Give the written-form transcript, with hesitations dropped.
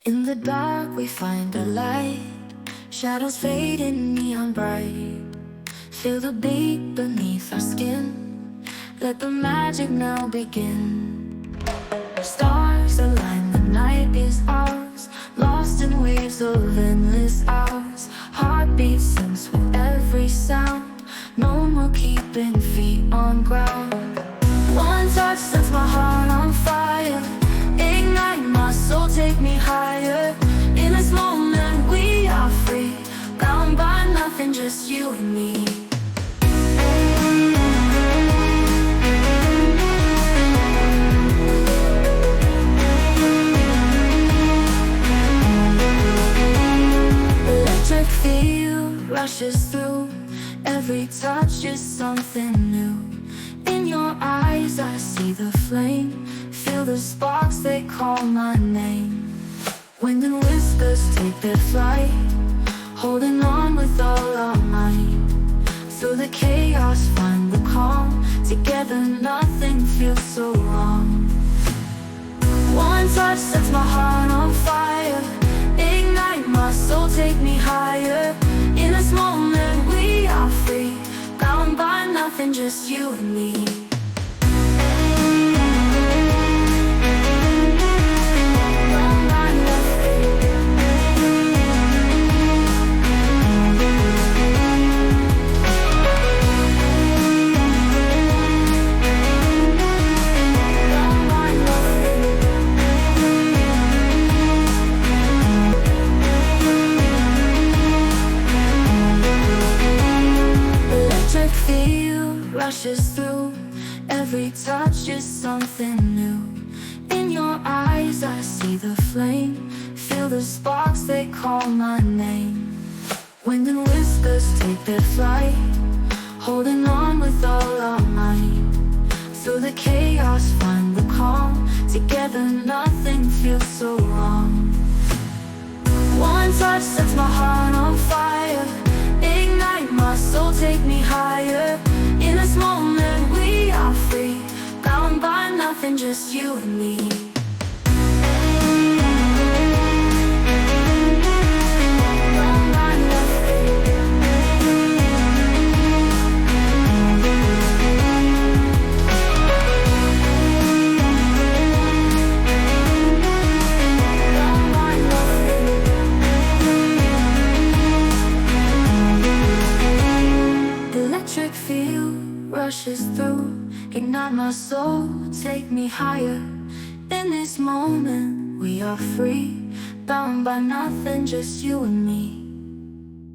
In the dark we find a light, shadows fade in neon bright. Feel the beat beneath our skin, let the magic now begin. Stars align, the night is ours, lost in waves of endless hours. Heartbeats sense with every sound, no more keeping feet on ground. One touch sets my heart on fire, ignite my soul, take me higher. In this moment we are free, bound by nothing, just you and me. Electric feel rushes through, every touch is something new. In your eyes I see the flame, feel the sparks, they call my name. Wind and whispers take their flight, holding on with all our might. Through the chaos find the calm, together nothing feels so wrong. One touch sets my heart on fire, ignite my soul, take me higher. In this moment we are free, bound by nothing, just you and me. Rushes through, every touch is something new. In your eyes I see the flame, feel the sparks, they call my name. Wind and whispers take their flight, holding on with all our might. Through the chaos find the calm, together nothing feels so wrong. One touch sets my heart on fire, ignite my soul, take me higher. In this moment we are free, bound by nothing, just you and me. Electric feel rushes through, ignite my soul, take me higher. In this moment we are free, bound by nothing, just you and me.